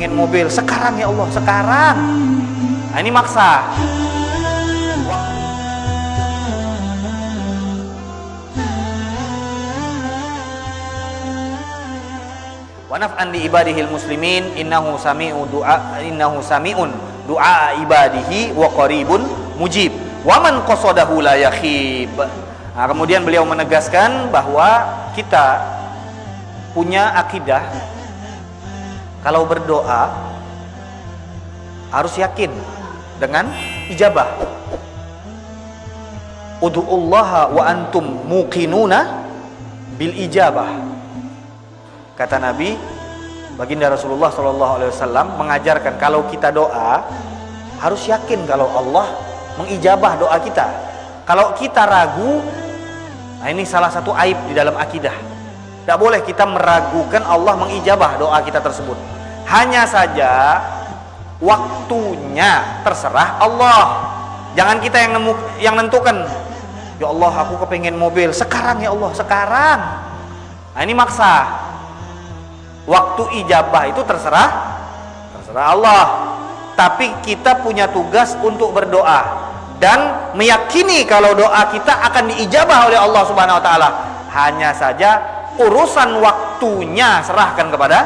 kepengen mobil, sekarang ya Allah, sekarang. Nah, ini maksa. Wa naf'an li ibadihil muslimin innahu sami'un du'a ibadihi wa qaribun mujib wa man qasadahu la yakhib. Nah, kemudian beliau menegaskan bahwa kita punya akidah kalau berdoa harus yakin dengan ijabah. Ud'ullaha wa antum muqinuna bil ijabah. Kata Nabi, baginda Rasulullah SAW mengajarkan kalau kita doa harus yakin kalau Allah mengijabah doa kita. Kalau kita ragu, nah ini salah satu aib di dalam akidah. Tidak boleh kita meragukan Allah mengijabah doa kita tersebut. Hanya saja waktunya terserah Allah. Jangan kita yang nentukan. Ya Allah, aku kepengen mobil, sekarang ya Allah, sekarang. Nah ini maksa. Waktu ijabah itu terserah Allah. Tapi kita punya tugas untuk berdoa dan meyakini kalau doa kita akan diijabah oleh Allah Subhanahu wa taala. Hanya saja urusan waktunya serahkan kepada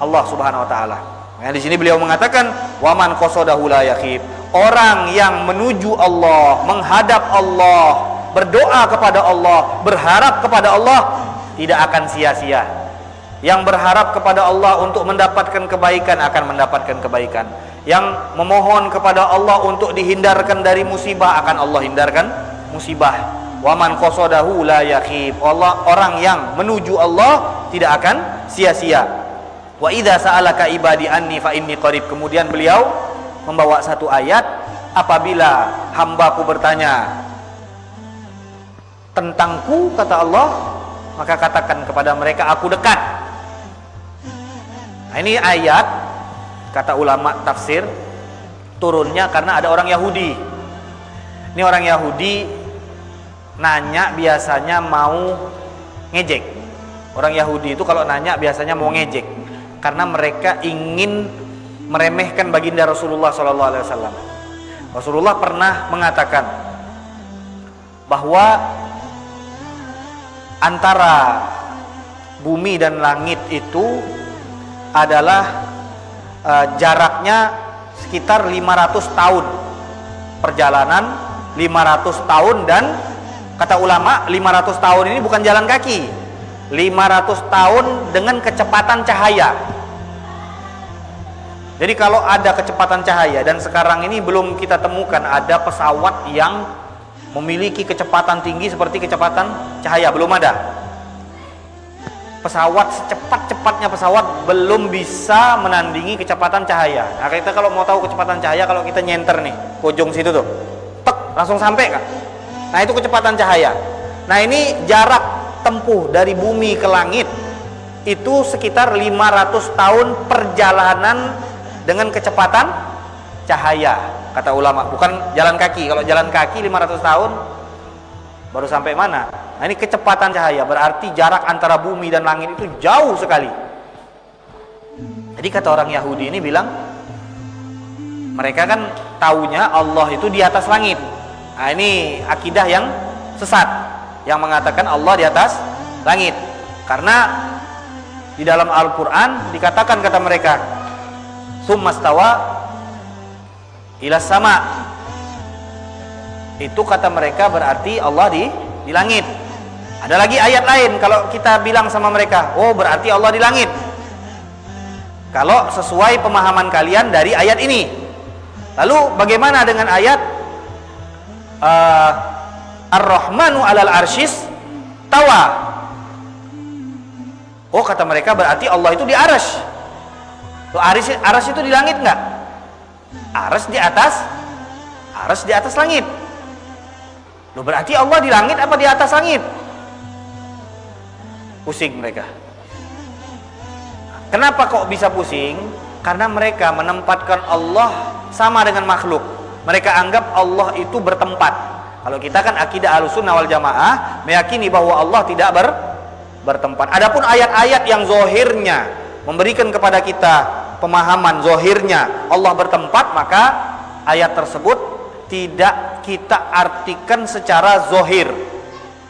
Allah Subhanahu wa taala. Nah, di sini beliau mengatakan waman qasadahu la yakhib. Orang yang menuju Allah, menghadap Allah, berdoa kepada Allah, berharap kepada Allah tidak akan sia-sia. Yang berharap kepada Allah untuk mendapatkan kebaikan akan mendapatkan kebaikan. Yang memohon kepada Allah untuk dihindarkan dari musibah akan Allah hindarkan musibah. Waman qasadahu la yakhib. Orang yang menuju Allah tidak akan sia-sia. Wa idza sa'alaka ibadi anni fa inni qarib. Kemudian beliau membawa satu ayat, apabila hambaku bertanya tentangku, kata Allah, maka katakan kepada mereka aku dekat. Nah, ini ayat, kata ulama tafsir, turunnya karena ada orang Yahudi. Ini orang Yahudi nanya biasanya mau ngejek. Orang Yahudi itu kalau nanya biasanya mau ngejek, karena mereka ingin meremehkan baginda Rasulullah SAW. Rasulullah pernah mengatakan bahwa antara bumi dan langit itu adalah jaraknya sekitar 500 tahun perjalanan, 500 tahun, dan kata ulama 500 tahun ini bukan jalan kaki, 500 tahun dengan kecepatan cahaya. Jadi kalau ada kecepatan cahaya, dan sekarang ini belum kita temukan ada pesawat yang memiliki kecepatan tinggi seperti kecepatan cahaya, belum ada. Pesawat secepat-cepatnya pesawat belum bisa menandingi kecepatan cahaya. Nah, kita kalau mau tahu kecepatan cahaya, kalau kita nyenter nih ke ujung situ tuh, tek, langsung sampai kan? Nah, itu kecepatan cahaya. Nah, ini jarak tempuh dari bumi ke langit itu sekitar 500 tahun perjalanan dengan kecepatan cahaya, kata ulama. Bukan jalan kaki. Kalau jalan kaki 500 tahun baru sampai mana? Nah, ini kecepatan cahaya, berarti jarak antara bumi dan langit itu jauh sekali. Jadi kata orang Yahudi ini bilang, mereka kan taunya Allah itu di atas langit. Nah, ini akidah yang sesat, yang mengatakan Allah di atas langit. Karena di dalam Al-Quran dikatakan, kata mereka, summastawa ilas sama. Itu kata mereka berarti Allah di langit. Ada lagi ayat lain, kalau kita bilang sama mereka, oh berarti Allah di langit, kalau sesuai pemahaman kalian dari ayat ini. Lalu bagaimana dengan ayat Ar-Rahmanu alal arsyis tawa? Oh, kata mereka berarti Allah itu di arsy. Loh, arsy itu di langit enggak? Arsy di atas langit. Loh, berarti Allah di langit apa di atas langit? Pusing mereka. Kenapa kok bisa pusing? Karena mereka menempatkan Allah sama dengan makhluk. Mereka anggap Allah itu bertempat. Kalau kita kan akidah Ahlussunnah wal Jamaah meyakini bahwa Allah tidak bertempat. Adapun ayat-ayat yang zahirnya memberikan kepada kita pemahaman zohirnya Allah bertempat, maka ayat tersebut tidak kita artikan secara zohir.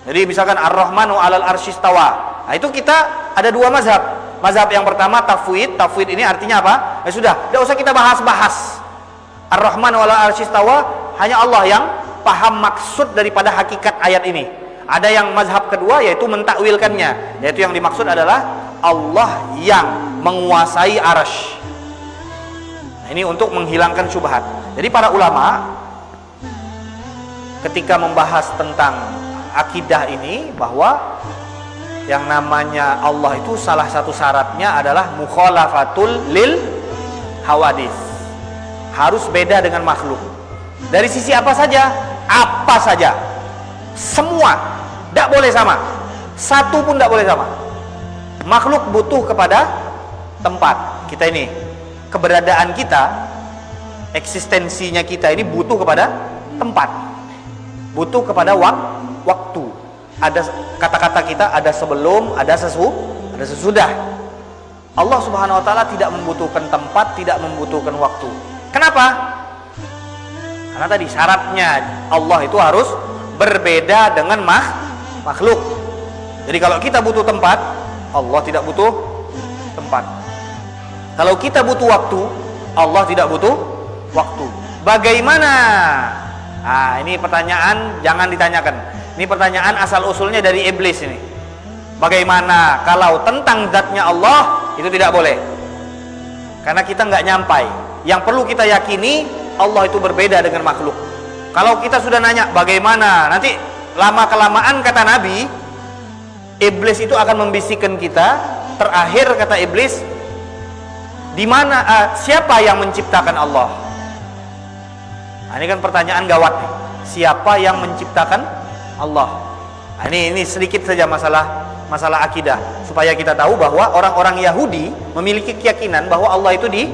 Jadi misalkan Ar-Rahmanu 'alal arsy istawa. Nah, itu kita ada dua mazhab. Mazhab yang pertama tafwid. Tafwid ini artinya apa? Ya sudah, tidak usah kita bahas-bahas. Ar-Rahmanu 'alal arsy istawa, hanya Allah yang paham maksud daripada hakikat ayat ini. Ada yang mazhab kedua yaitu mentakwilkannya, yaitu yang dimaksud adalah Allah yang menguasai arsy. Nah, ini untuk menghilangkan syubhat. Jadi para ulama ketika membahas tentang akidah ini, bahwa yang namanya Allah itu salah satu syaratnya adalah mukhalafatul lil hawadis, harus beda dengan makhluk. Dari sisi apa saja? Apa saja, semua tidak boleh sama, satu pun tidak boleh sama. Makhluk butuh kepada tempat. Kita ini, keberadaan kita, eksistensinya kita ini butuh kepada tempat, butuh kepada waktu. Ada kata-kata kita, ada sebelum, ada sesudah. Allah Subhanahu wa taala tidak membutuhkan tempat, tidak membutuhkan waktu. Kenapa? Karena tadi syaratnya Allah itu harus berbeda dengan makhluk. Jadi kalau kita butuh tempat, Allah tidak butuh tempat. Kalau kita butuh waktu, Allah tidak butuh waktu. Bagaimana? Nah, ini pertanyaan jangan ditanyakan. Ini pertanyaan asal usulnya dari iblis ini. Bagaimana kalau tentang zatnya Allah itu tidak boleh? Karena kita nggak nyampai. Yang perlu kita yakini, Allah itu berbeda dengan makhluk. Kalau kita sudah nanya bagaimana, nanti lama-kelamaan kata Nabi, iblis itu akan membisikkan kita. Terakhir kata iblis, di mana siapa yang menciptakan Allah? Nah, ini kan pertanyaan gawat nih. Siapa yang menciptakan Allah? Nah, ini sedikit saja masalah akidah, supaya kita tahu bahwa orang-orang Yahudi memiliki keyakinan bahwa Allah itu di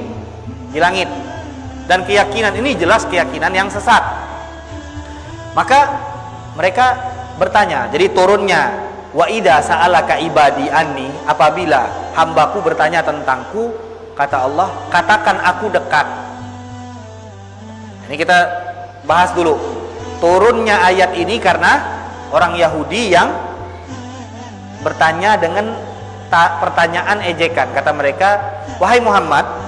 langit, dan keyakinan ini jelas keyakinan yang sesat. Maka mereka bertanya, jadi turunnya wa idza sa'alaka ibadi anni, apabila hambaku bertanya tentangku, kata Allah, katakan aku dekat. Ini kita bahas dulu. Turunnya ayat ini karena orang Yahudi yang bertanya dengan pertanyaan ejekan. Kata mereka, wahai Muhammad,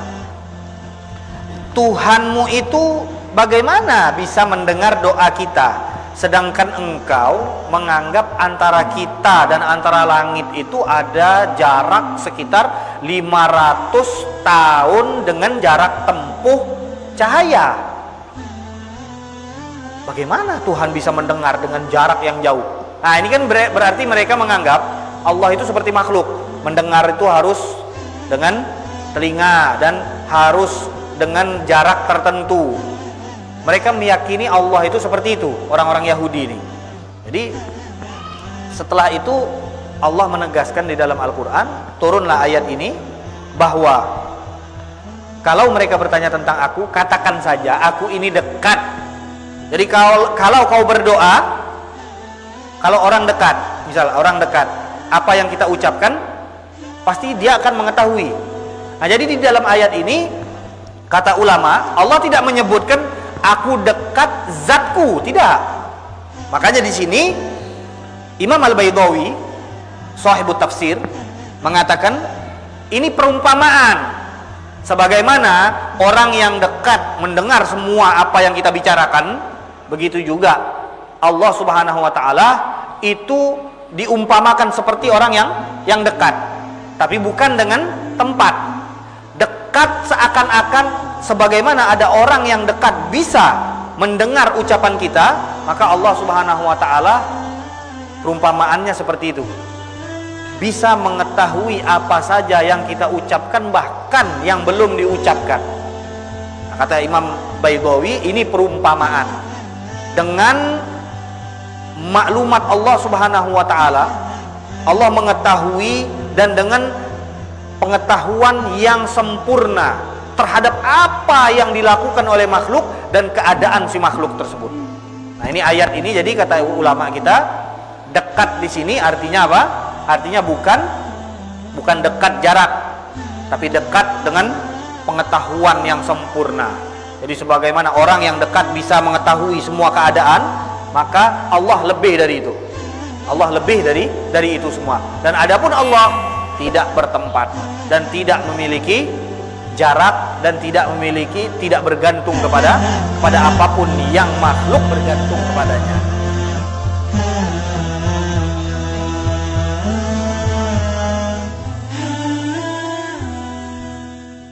Tuhanmu itu bagaimana bisa mendengar doa kita, sedangkan engkau menganggap antara kita dan antara langit itu ada jarak sekitar 500 tahun dengan jarak tempuh cahaya. Bagaimana Tuhan bisa mendengar dengan jarak yang jauh? Nah, ini kan berarti mereka menganggap Allah itu seperti makhluk. Mendengar itu harus dengan telinga dan harus dengan jarak tertentu. Mereka meyakini Allah itu seperti itu, orang-orang Yahudi ini. Jadi setelah itu Allah menegaskan di dalam Al-Quran, turunlah ayat ini, bahwa kalau mereka bertanya tentang aku, katakan saja aku ini dekat. Jadi kalau kau berdoa, kalau orang dekat, misal orang dekat, apa yang kita ucapkan pasti dia akan mengetahui. Nah, jadi di dalam ayat ini kata ulama, Allah tidak menyebutkan aku dekat zatku, tidak. Makanya di sini Imam Al-Baydawi, Shahibut Tafsir, mengatakan ini perumpamaan. Sebagaimana orang yang dekat mendengar semua apa yang kita bicarakan, begitu juga Allah Subhanahu wa taala itu diumpamakan seperti orang yang dekat, tapi bukan dengan tempat. Dekat seakan-akan sebagaimana ada orang yang dekat bisa mendengar ucapan kita, maka Allah Subhanahu wa taala perumpamaannya seperti itu. Bisa mengetahui apa saja yang kita ucapkan, bahkan yang belum diucapkan. Nah, kata Imam Baydawi, ini perumpamaan dengan maklumat Allah Subhanahu wa taala. Allah mengetahui, dan dengan pengetahuan yang sempurna terhadap apa yang dilakukan oleh makhluk dan keadaan si makhluk tersebut. Nah, ini ayat ini, jadi kata ulama kita, dekat di sini artinya apa? Artinya bukan dekat jarak, tapi dekat dengan pengetahuan yang sempurna. Jadi sebagaimana orang yang dekat bisa mengetahui semua keadaan, maka Allah lebih dari itu. Allah lebih dari itu semua. Dan adapun Allah tidak bertempat dan tidak memiliki jarak dan tidak bergantung kepada apapun yang makhluk bergantung kepadanya.